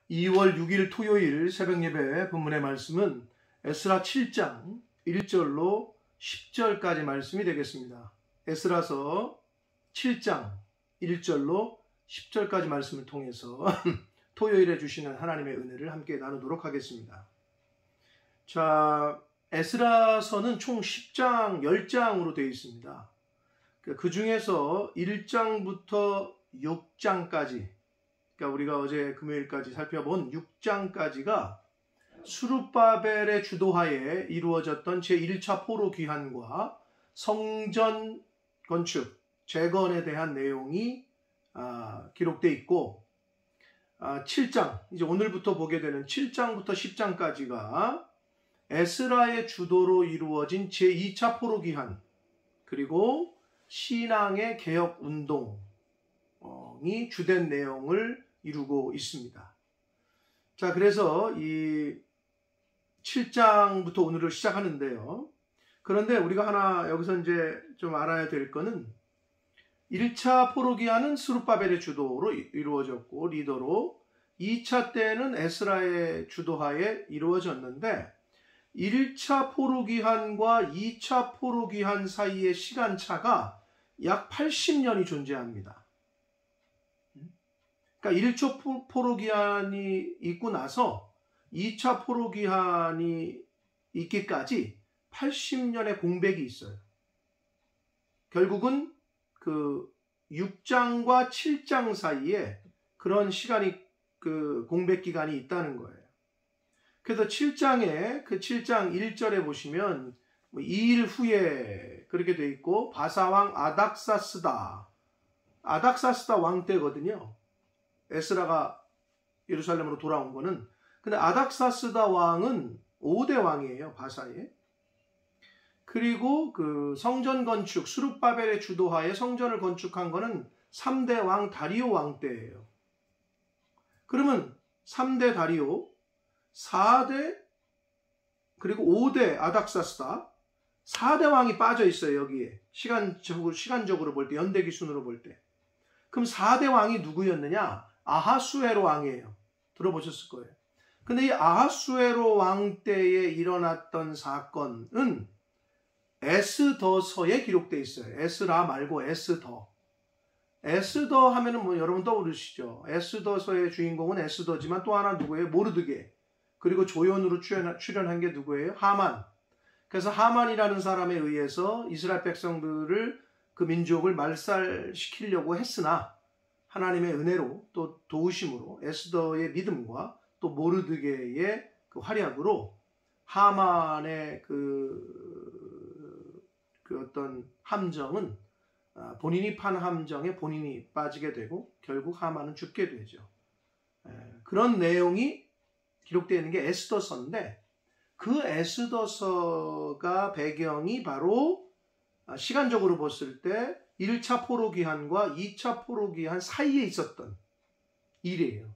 2월 6일 토요일 새벽예배 본문의 말씀은 에스라 7장 1절로 10절까지 말씀이 되겠습니다. 에스라서 7장 1절로 10절까지 말씀을 통해서 토요일에 주시는 하나님의 은혜를 함께 나누도록 하겠습니다. 자, 에스라서는 총 10장, 10장으로 되어 있습니다. 그 중에서 1장부터 6장까지, 그러니까 우리가 어제 금요일까지 살펴본 6장까지가 수룹바벨의 주도하에 이루어졌던 제1차 포로 귀환과 성전 건축, 재건에 대한 내용이 기록되어 있고, 7장, 이제 오늘부터 보게 되는 7장부터 10장까지가 에스라의 주도로 이루어진 제2차 포로 귀환, 그리고 신앙의 개혁 운동이 주된 내용을 이루고 있습니다. 자, 그래서 이 7장부터 오늘을 시작하는데요. 그런데 우리가 하나 여기서 이제 좀 알아야 될 거는 1차 포로 귀환은 스룹바벨의 주도로 이루어졌고 리더로, 2차 때는 에스라의 주도하에 이루어졌는데 1차 포로 귀환과 2차 포로 귀환 사이의 시간차가 약 80년이 존재합니다. 그러니까 1차 포로 귀환이 있고 나서 2차 포로 귀환이 있기까지 80년의 공백이 있어요. 결국은 그 6장과 7장 사이에 그런 시간이, 그 공백 기간이 있다는 거예요. 그래서 7장에 그 7장 1절에 보시면 2일 후에 그렇게 돼 있고, 바사왕 아닥사스다 왕 때거든요. 에스라가 예루살렘으로 돌아온 거는. 근데 아닥사스다 왕은 5대 왕이에요, 바사에. 그리고 그 성전 건축, 수룹바벨의 주도하에 성전을 건축한 거는 3대 왕 다리오 왕 때예요. 그러면 3대 다리오, 4대, 그리고 5대 아닥사스다, 4대 왕이 빠져 있어요, 여기에. 시간적으로 볼 때, 연대 기준으로 볼 때. 그럼 4대 왕이 누구였느냐? 아하수에로 왕이에요. 들어보셨을 거예요. 근데 이 아하수에로 왕 때에 일어났던 사건은 에스더서에 기록되어 있어요. 에스라 말고 에스더. 에스더 하면은 뭐 여러분 떠오르시죠? 에스더서의 주인공은 에스더지만 또 하나 누구예요? 모르드게. 그리고 조연으로 출연한 게 누구예요? 하만. 그래서 하만이라는 사람에 의해서 이스라엘 백성들을, 그 민족을 말살시키려고 했으나 하나님의 은혜로 또 도우심으로 에스더의 믿음과 또 모르드게의 그 활약으로 하만의 그 어떤 함정은, 본인이 판 함정에 본인이 빠지게 되고 결국 하만은 죽게 되죠. 그런 내용이 기록되어 있는 게 에스더서인데, 그 에스더서가 배경이 바로 시간적으로 봤을 때 1차 포로 귀환과 2차 포로 귀환 사이에 있었던 일이에요.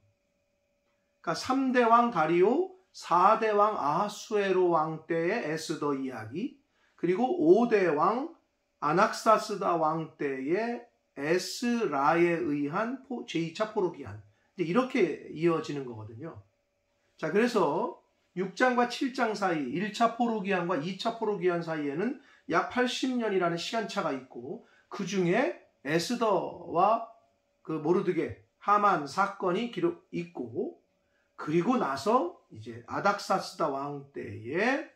그러니까 3대 왕 다리오, 4대 왕 아하수에로 왕 때의 에스더 이야기, 그리고 5대 왕 아낙사스다 왕 때의 에스라에 의한 제2차 포로 귀환. 이렇게 이어지는 거거든요. 자, 그래서 6장과 7장 사이, 1차 포로 귀환과 2차 포로 귀환 사이에는 약 80년이라는 시간차가 있고, 그 중에 에스더와 그 모르드게, 하만 사건이 기록 있고, 그리고 나서 이제 아닥사스다 왕 때에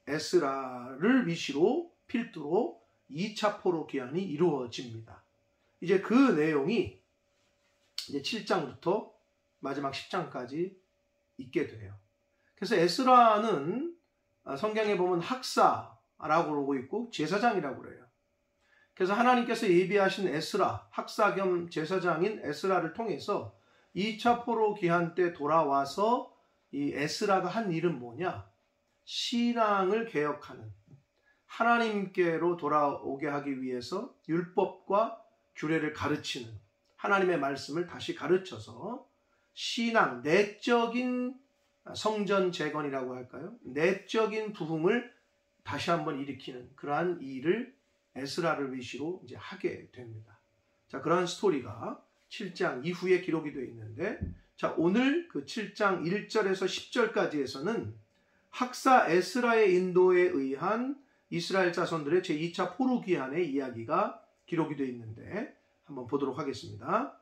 에스라를 위시로 필두로 2차 포로 귀환이 이루어집니다. 이제 그 내용이 이제 7장부터 마지막 10장까지 있게 돼요. 그래서 에스라는 성경에 보면 학사라고 그러고 있고 제사장이라고 그래요. 그래서 하나님께서 예비하신 에스라, 학사 겸 제사장인 에스라를 통해서 2차 포로 귀환 때 돌아와서 이 에스라가 한 일은 뭐냐? 신앙을 개혁하는, 하나님께로 돌아오게 하기 위해서 율법과 규례를 가르치는, 하나님의 말씀을 다시 가르쳐서 신앙, 내적인 성전 재건이라고 할까요? 내적인 부흥을 다시 한번 일으키는 그러한 일을 에스라를 위시로 이제 하게 됩니다. 자, 그러한 스토리가 7장 이후에 기록이 되어 있는데, 자, 오늘 그 7장 1절에서 10절까지에서는 학사 에스라의 인도에 의한 이스라엘 자손들의 제2차 포로기한의 이야기가 기록이 되어 있는데 한번 보도록 하겠습니다.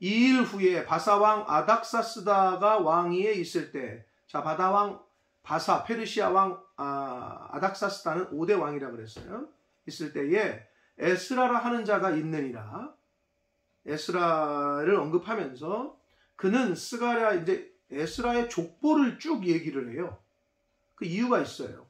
2일 후에 바사왕 아닥사스다가 왕위에 있을 때, 자, 바사 페르시아 왕 아닥사스다는 5대 왕이라고 그랬어요. 있을 때에 에스라라 하는 자가 있느니라. 에스라를 언급하면서 그는 이제 에스라의 족보를 쭉 얘기를 해요. 그 이유가 있어요.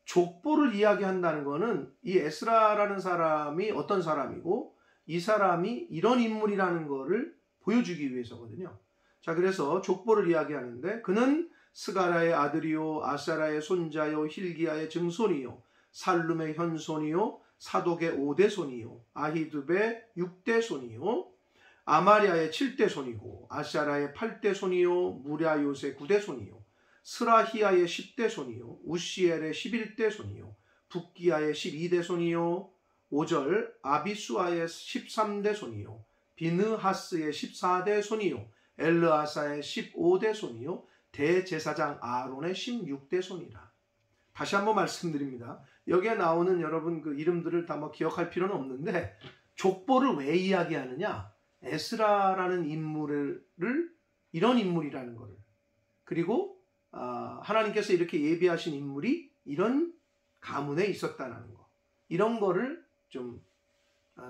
족보를 이야기한다는 거는 이 에스라라는 사람이 어떤 사람이고 이 사람이 이런 인물이라는 거를 보여주기 위해서거든요. 자, 그래서 족보를 이야기하는데 그는 스가랴의 아들이요 아사라의 손자요 힐기야의 증손이요 살룸의 현손이요 사독의 5대 손이요 아히두베의 6대 손이요 아마리아의 7대 손이고 아샤라의 8대 손이요 무랴요의 9대 손이요 스라히야의 10대 손이요 우시엘의 11대 손이요 북기야의 12대 손이요 5절 아비수아의 13대 손이요 비느하스의 14대 손이요 엘르아사의 15대 손이요 대제사장 아론의 16대 손이라. 다시 한번 말씀드립니다. 여기에 나오는 여러분 그 이름들을 다 뭐 기억할 필요는 없는데 족보를 왜 이야기하느냐? 에스라라는 인물을 이런 인물이라는 것을, 그리고 하나님께서 이렇게 예비하신 인물이 이런 가문에 있었다는 거, 이런 거를 좀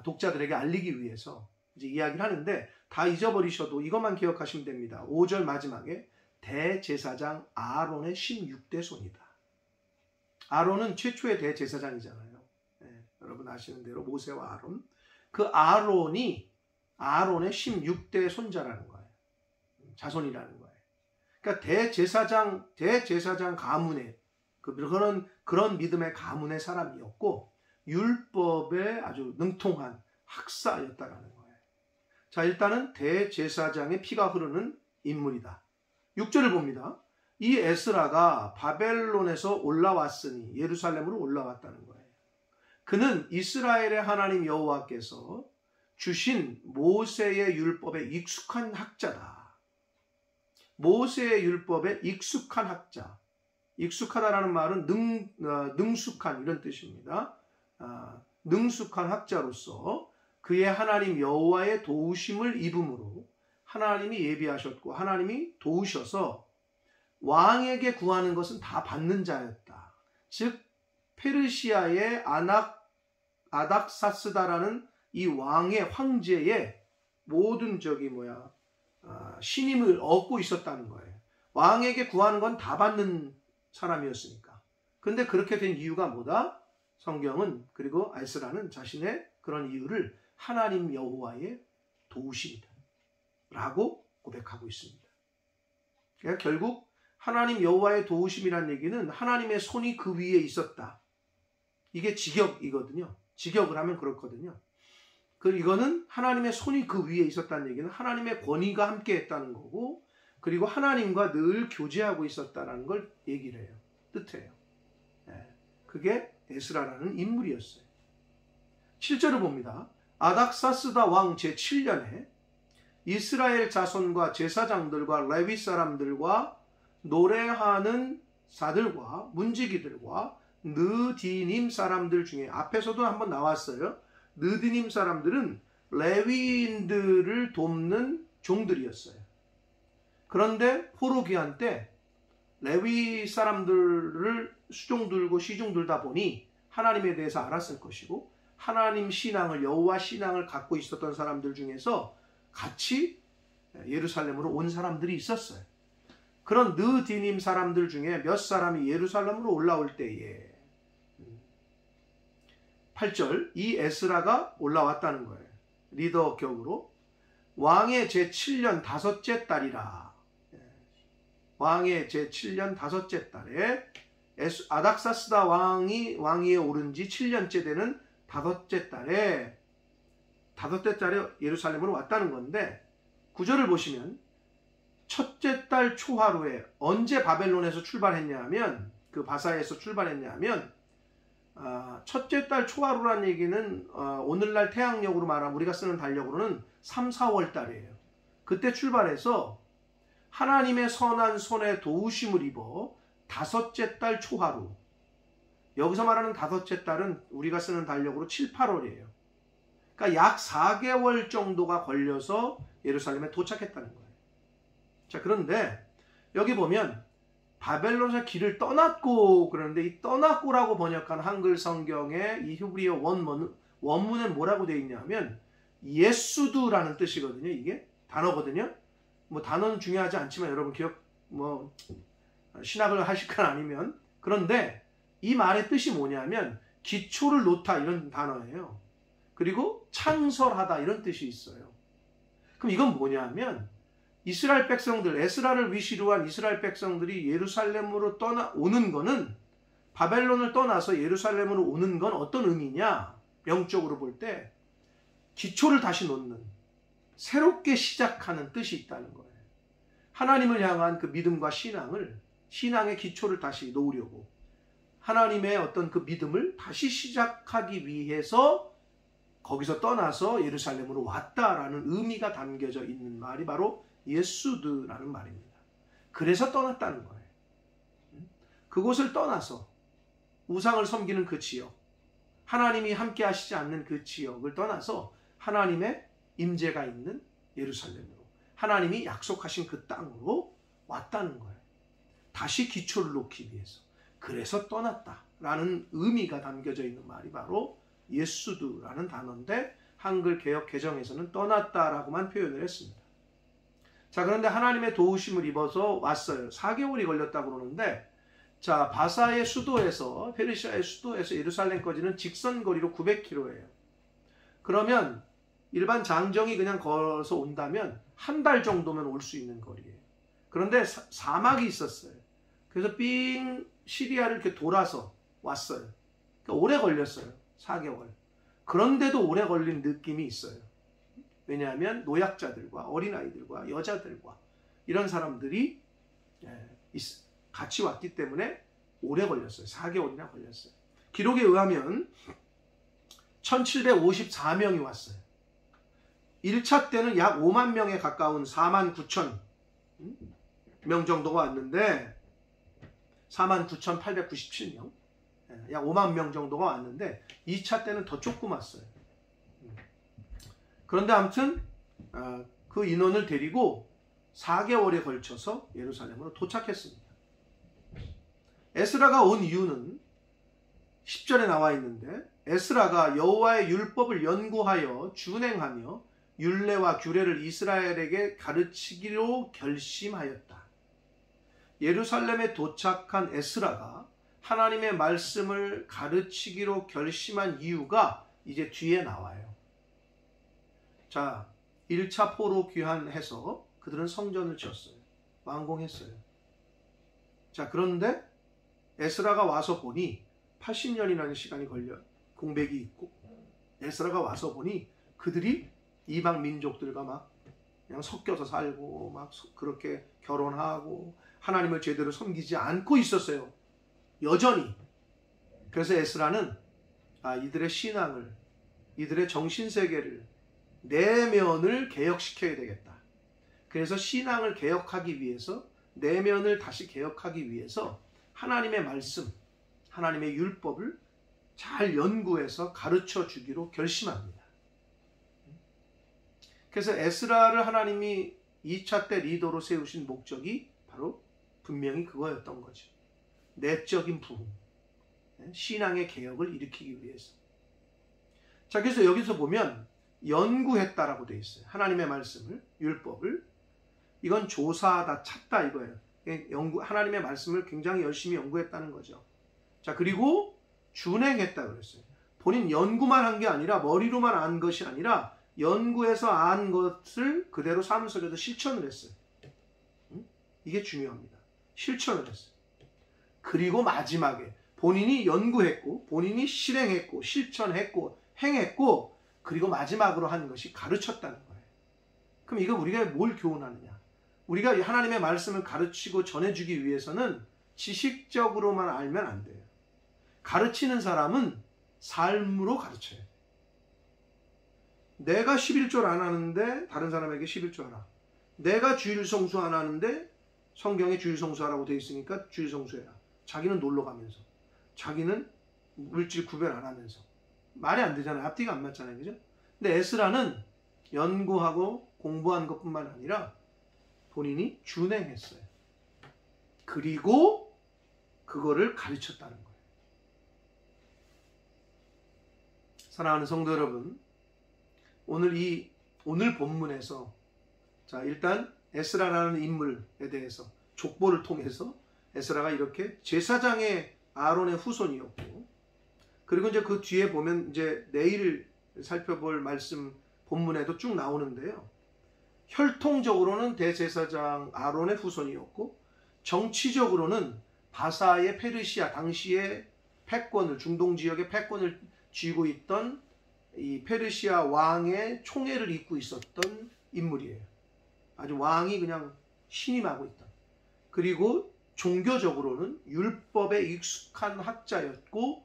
독자들에게 알리기 위해서 이제 이야기를 하는데 다 잊어버리셔도 이것만 기억하시면 됩니다. 5절 마지막에 대제사장 아론의 16대 손이다. 아론은 최초의 대제사장이잖아요. 네, 여러분 아시는 대로 모세와 아론. 그 아론이 아론의 16대 손자라는 거예요. 자손이라는 거예요. 그러니까 대제사장 가문의 그런 믿음의 가문의 사람이었고 율법에 아주 능통한 학사였다라는 거예요. 자, 일단은 대제사장의 피가 흐르는 인물이다. 6절을 봅니다. 이 에스라가 바벨론에서 올라왔으니 예루살렘으로 올라왔다는 거예요. 그는 이스라엘의 하나님 여호와께서 주신 모세의 율법에 익숙한 학자다. 모세의 율법에 익숙한 학자. 익숙하다라는 말은 능숙한 이런 뜻입니다. 능숙한 학자로서 그의 하나님 여호와의 도우심을 입음으로 하나님이 예비하셨고 하나님이 도우셔서 왕에게 구하는 것은 다 받는 자였다. 즉 페르시아의 아닥사스다라는 이 왕의 황제의 모든 신임을 얻고 있었다는 거예요. 왕에게 구하는 건 다 받는 사람이었으니까. 근데 그렇게 된 이유가 뭐다? 성경은, 그리고 에스라는 자신의 그런 이유를 하나님 여호와의 도우심이다 라고 고백하고 있습니다. 그러니까 결국 하나님 여호와의 도우심이란 얘기는 하나님의 손이 그 위에 있었다. 이게 직역이거든요. 직역을 하면 그렇거든요. 이거는 하나님의 손이 그 위에 있었다는 얘기는 하나님의 권위가 함께 했다는 거고, 그리고 하나님과 늘 교제하고 있었다는 걸 얘기를 해요. 뜻해요. 그게 에스라라는 인물이었어요. 7절을 봅니다. 아닥사스다 왕 제7년에 이스라엘 자손과 제사장들과 레위 사람들과 노래하는 사들과 문지기들과 느디님 사람들 중에, 앞에서도 한번 나왔어요. 느디님 사람들은 레위인들을 돕는 종들이었어요. 그런데 포로기한 때 레위 사람들을 수종 들고 시종 들다 보니 하나님에 대해서 알았을 것이고, 하나님 신앙을, 여호와 신앙을 갖고 있었던 사람들 중에서 같이 예루살렘으로 온 사람들이 있었어요. 그런 느디님 사람들 중에 몇 사람이 예루살렘으로 올라올 때에 8절, 이 에스라가 올라왔다는 거예요. 리더 격으로. 왕의 제7년 5째 달이라. 왕의 제7년 5째 달에 아닥사스다 왕위에 오른 지 7년째 되는 5째 달에 예루살렘으로 왔다는 건데, 9절을 보시면 첫째 달 초하루에, 언제 바벨론에서 출발했냐 하면, 그 바사에서 출발했냐 하면, 첫째 달 초하루란 얘기는 오늘날 태양력으로 말하면, 우리가 쓰는 달력으로는 3, 4월 달이에요. 그때 출발해서 하나님의 선한 손에 도우심을 입어 다섯째 달 초하루, 여기서 말하는 다섯째 달은 우리가 쓰는 달력으로 7, 8월이에요. 그러니까 약 4개월 정도가 걸려서 예루살렘에 도착했다는 거예요. 자, 그런데 여기 보면 바벨론에서 길을 떠났고 그러는데, 이 떠났고라고 번역한 한글 성경의 이 히브리어 원문에 뭐라고 되어 있냐면 예수두라는 뜻이거든요. 이게 단어거든요. 뭐 단어는 중요하지 않지만 여러분 신학을 하실 건 아니면, 그런데 이 말의 뜻이 뭐냐면 기초를 놓다 이런 단어예요. 그리고 창설하다 이런 뜻이 있어요. 그럼 이건 뭐냐면 이스라엘 백성들, 에스라를 위시로 한 이스라엘 백성들이 예루살렘으로 오는 거는, 바벨론을 떠나서 예루살렘으로 오는 건 어떤 의미냐? 영적으로 볼 때 기초를 다시 놓는, 새롭게 시작하는 뜻이 있다는 거예요. 하나님을 향한 그 믿음과 신앙의 기초를 다시 놓으려고, 하나님의 어떤 그 믿음을 다시 시작하기 위해서 거기서 떠나서 예루살렘으로 왔다라는 의미가 담겨져 있는 말이 바로 예수드라는 말입니다. 그래서 떠났다는 거예요. 그곳을 떠나서 우상을 섬기는 그 지역, 하나님이 함께 하시지 않는 그 지역을 떠나서 하나님의 임재가 있는 예루살렘으로, 하나님이 약속하신 그 땅으로 왔다는 거예요. 다시 기초를 놓기 위해서. 그래서 떠났다라는 의미가 담겨져 있는 말이 바로 예수드라는 단어인데, 한글 개역 개정에서는 떠났다라고만 표현을 했습니다. 자, 그런데 하나님의 도우심을 입어서 왔어요. 4개월이 걸렸다고 그러는데, 자, 바사의 수도에서, 페르시아의 수도에서 예루살렘까지는 직선거리로 900km예요. 그러면 일반 장정이 그냥 걸어서 온다면 한 달 정도면 올 수 있는 거리예요. 그런데 사막이 있었어요. 그래서 삥 시리아를 이렇게 돌아서 왔어요. 그러니까 오래 걸렸어요. 4개월. 그런데도 오래 걸린 느낌이 있어요. 왜냐하면 노약자들과 어린아이들과 여자들과 이런 사람들이 같이 왔기 때문에 오래 걸렸어요. 4개월이나 걸렸어요. 기록에 의하면 1754명이 왔어요. 1차 때는 약 5만 명에 가까운 4만 9천 명 정도가 왔는데, 49,897명, 약 5만 명 정도가 왔는데 2차 때는 더 조금 왔어요. 그런데 아무튼 그 인원을 데리고 4개월에 걸쳐서 예루살렘으로 도착했습니다. 에스라가 온 이유는 10절에 나와 있는데, 에스라가 여호와의 율법을 연구하여 준행하며 율례와 규례를 이스라엘에게 가르치기로 결심하였다. 예루살렘에 도착한 에스라가 하나님의 말씀을 가르치기로 결심한 이유가 이제 뒤에 나와요. 자, 1차 포로 귀환해서 그들은 성전을 지었어요. 완공했어요. 자, 그런데 에스라가 와서 보니 80년이라는 시간이 걸려 공백이 있고, 에스라가 와서 보니 그들이 이방 민족들과 막 그냥 섞여서 살고 막 그렇게 결혼하고 하나님을 제대로 섬기지 않고 있었어요. 여전히. 그래서 에스라는 이들의 신앙을, 이들의 정신세계를, 내면을 개혁시켜야 되겠다. 그래서 신앙을 개혁하기 위해서, 내면을 다시 개혁하기 위해서 하나님의 말씀, 하나님의 율법을 잘 연구해서 가르쳐 주기로 결심합니다. 그래서 에스라를 하나님이 2차 때 리더로 세우신 목적이 바로 분명히 그거였던 거죠. 내적인 부흥, 신앙의 개혁을 일으키기 위해서. 자, 그래서 여기서 보면 연구했다라고 되어 있어요. 하나님의 말씀을, 율법을. 이건 조사하다, 찾다 이거예요. 하나님의 말씀을 굉장히 열심히 연구했다는 거죠. 자, 그리고 준행했다 그랬어요. 본인 연구만 한 게 아니라, 머리로만 안 것이 아니라 연구해서 안 것을 그대로 삶 속에서 실천을 했어요. 이게 중요합니다. 실천을 했어요. 그리고 마지막에 본인이 연구했고, 본인이 실행했고, 실천했고, 행했고, 그리고 마지막으로 한 것이 가르쳤다는 거예요. 그럼 이거 우리가 뭘 교훈하느냐? 우리가 하나님의 말씀을 가르치고 전해주기 위해서는 지식적으로만 알면 안 돼요. 가르치는 사람은 삶으로 가르쳐야 돼요. 내가 11조 안 하는데 다른 사람에게 11조 하라. 내가 주일 성수 안 하는데 성경에 주일 성수하라고 되어 있으니까 주일 성수해라. 자기는 놀러 가면서, 자기는 물질 구별 안 하면서. 말이 안 되잖아요. 앞뒤가 안 맞잖아요. 그죠? 근데 에스라는 연구하고 공부한 것뿐만 아니라 본인이 준행했어요. 그리고 그거를 가르쳤다는 거예요. 사랑하는 성도 여러분, 오늘 본문에서 자, 일단 에스라라는 인물에 대해서 족보를 통해서 에스라가 이렇게 제사장의 아론의 후손이었고, 그리고 이제 그 뒤에 보면 이제 내일 살펴볼 말씀 본문에도 쭉 나오는데요. 혈통적으로는 대제사장 아론의 후손이었고, 정치적으로는 바사의 페르시아, 당시의 패권을, 중동 지역의 패권을 쥐고 있던 이 페르시아 왕의 총애를 잇고 있었던 인물이에요. 아주 왕이 그냥 신임하고 있던. 그리고 종교적으로는 율법에 익숙한 학자였고,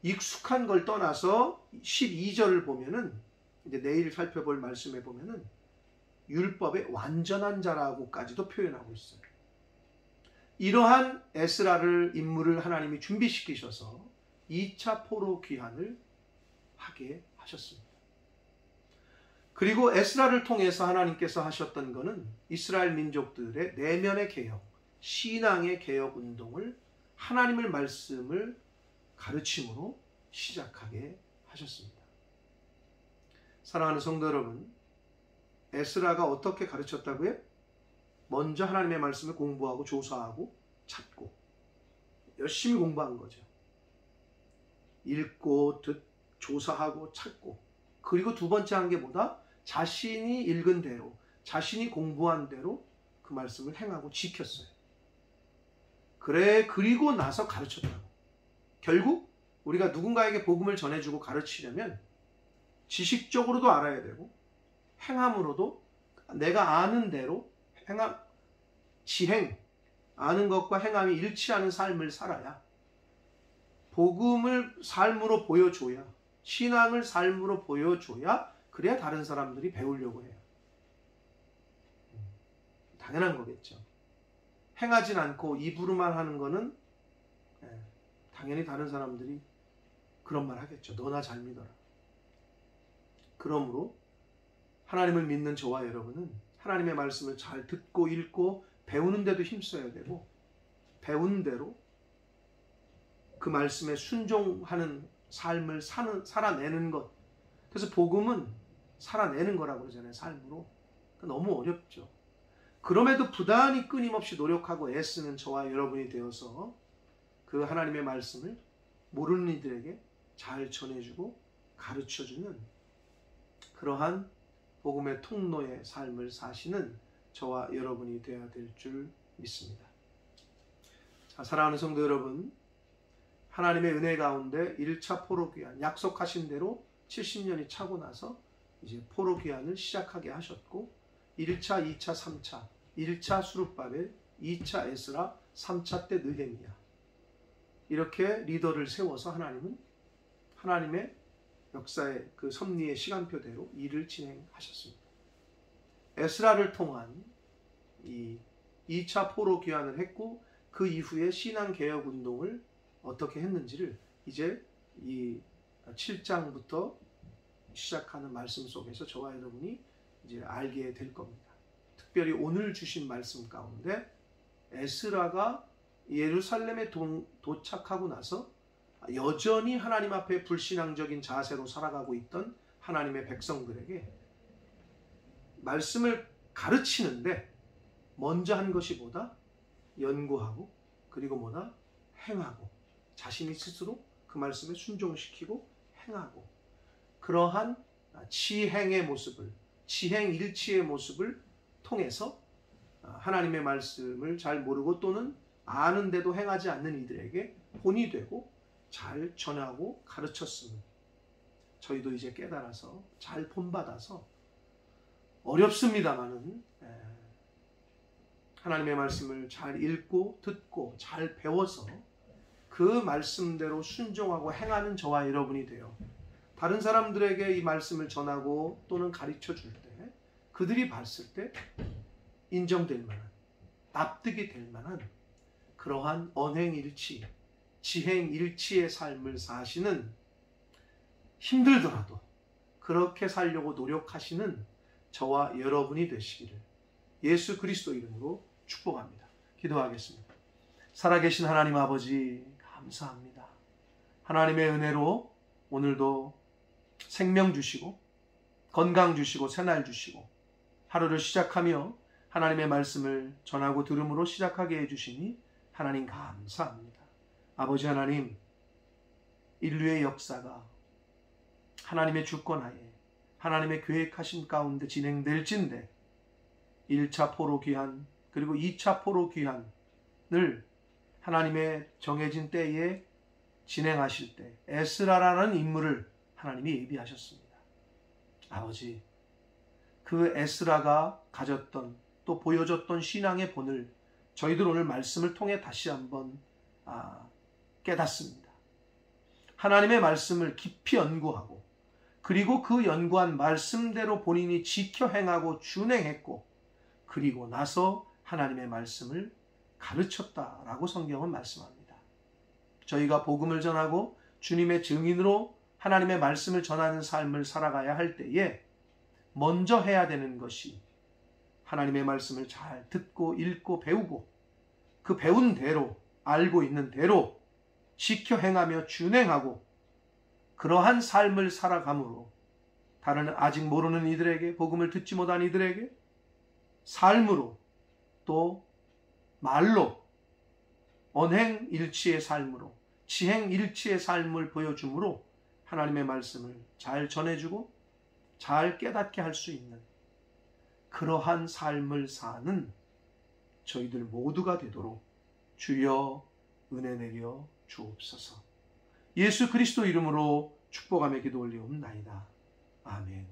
익숙한 걸 떠나서 12절을 보면은, 이제 내일 살펴볼 말씀에 보면은 율법의 완전한 자라고까지도 표현하고 있어요. 이러한 에스라를 인물을 하나님이 준비시키셔서 2차 포로 귀환을 하게 하셨습니다. 그리고 에스라를 통해서 하나님께서 하셨던 것은 이스라엘 민족들의 내면의 개혁, 신앙의 개혁 운동을 하나님의 말씀을 가르침으로 시작하게 하셨습니다. 사랑하는 성도 여러분, 에스라가 어떻게 가르쳤다고요? 먼저 하나님의 말씀을 공부하고 조사하고 찾고 열심히 공부한 거죠. 읽고 조사하고 찾고, 그리고 두 번째 한 게 뭐다? 자신이 읽은 대로, 자신이 공부한 대로 그 말씀을 행하고 지켰어요. 그리고 나서 가르쳤다고. 결국 우리가 누군가에게 복음을 전해주고 가르치려면 지식적으로도 알아야 되고, 행함으로도 내가 아는 대로 지행, 아는 것과 행함이 일치하는 삶을 살아야, 복음을 삶으로 보여줘야, 신앙을 삶으로 보여줘야, 그래야 다른 사람들이 배우려고 해요. 당연한 거겠죠. 행하진 않고 입으로만 하는 거는 당연히 다른 사람들이 그런 말 하겠죠. 너나 잘 믿어라. 그러므로 하나님을 믿는 저와 여러분은 하나님의 말씀을 잘 듣고 읽고 배우는 데도 힘써야 되고, 배운 대로 그 말씀에 순종하는 삶을 살아내는 것. 그래서 복음은 살아내는 거라고 그러잖아요. 삶으로. 너무 어렵죠. 그럼에도 부단히 끊임없이 노력하고 애쓰는 저와 여러분이 되어서 그 하나님의 말씀을 모르는 이들에게 잘 전해주고 가르쳐주는 그러한 복음의 통로의 삶을 사시는 저와 여러분이 되어야 될 줄 믿습니다. 자, 사랑하는 성도 여러분, 하나님의 은혜 가운데 1차 포로 귀환, 약속하신 대로 70년이 차고 나서 이제 포로 귀환을 시작하게 하셨고, 1차, 2차, 3차, 1차 수룹바벨, 2차 에스라, 3차 때 느헤미야, 이렇게 리더를 세워서 하나님은 하나님의 역사의 그 섭리의 시간표대로 일을 진행하셨습니다. 에스라를 통한 이 2차 포로 귀환을 했고, 그 이후에 신앙개혁 운동을 어떻게 했는지를 이제 이 7장부터 시작하는 말씀 속에서 저와 여러분이 이제 알게 될 겁니다. 특별히 오늘 주신 말씀 가운데 에스라가 예루살렘에 도착하고 나서 여전히 하나님 앞에 불신앙적인 자세로 살아가고 있던 하나님의 백성들에게 말씀을 가르치는데 먼저 한 것이 뭐다? 연구하고, 그리고 뭐다? 행하고, 자신이 스스로 그 말씀에 순종시키고 행하고, 그러한 지행의 모습을, 지행일치의 모습을 통해서 하나님의 말씀을 잘 모르고 또는 아는데도 행하지 않는 이들에게 본이 되고 잘 전하고 가르쳤습니다. 저희도 이제 깨달아서 잘 본받아서 어렵습니다마는 하나님의 말씀을 잘 읽고 듣고 잘 배워서 그 말씀대로 순종하고 행하는 저와 여러분이 되어 다른 사람들에게 이 말씀을 전하고 또는 가르쳐 줄 때 그들이 봤을 때 인정될 만한, 납득이 될 만한 그러한 언행일치, 지행일치의 삶을 사시는, 힘들더라도 그렇게 살려고 노력하시는 저와 여러분이 되시기를 예수 그리스도 이름으로 축복합니다. 기도하겠습니다. 살아계신 하나님 아버지, 감사합니다. 하나님의 은혜로 오늘도 생명 주시고 건강 주시고 새날 주시고 하루를 시작하며 하나님의 말씀을 전하고 들음으로 시작하게 해주시니 하나님 감사합니다. 아버지 하나님, 인류의 역사가 하나님의 주권하에 하나님의 계획하신 가운데 진행될진데 1차 포로 귀환 그리고 2차 포로 귀환을 하나님의 정해진 때에 진행하실 때 에스라라는 인물을 하나님이 예비하셨습니다. 아버지, 그 에스라가 가졌던 또 보여줬던 신앙의 본을 저희들 오늘 말씀을 통해 다시 한번 깨닫습니다. 하나님의 말씀을 깊이 연구하고 그리고 그 연구한 말씀대로 본인이 지켜 행하고 준행했고 그리고 나서 하나님의 말씀을 가르쳤다라고 성경은 말씀합니다. 저희가 복음을 전하고 주님의 증인으로 하나님의 말씀을 전하는 삶을 살아가야 할 때에 먼저 해야 되는 것이 하나님의 말씀을 잘 듣고 읽고 배우고 그 배운 대로 알고 있는 대로 지켜 행하며 준행하고 그러한 삶을 살아감으로 다른 아직 모르는 이들에게, 복음을 듣지 못한 이들에게 삶으로 또 말로 언행일치의 삶으로 지행일치의 삶을 보여주므로 하나님의 말씀을 잘 전해주고 잘 깨닫게 할 수 있는 그러한 삶을 사는 저희들 모두가 되도록 주여 은혜 내려 주옵소서. 예수 그리스도 이름으로 축복하며 기도 올리옵나이다. 아멘.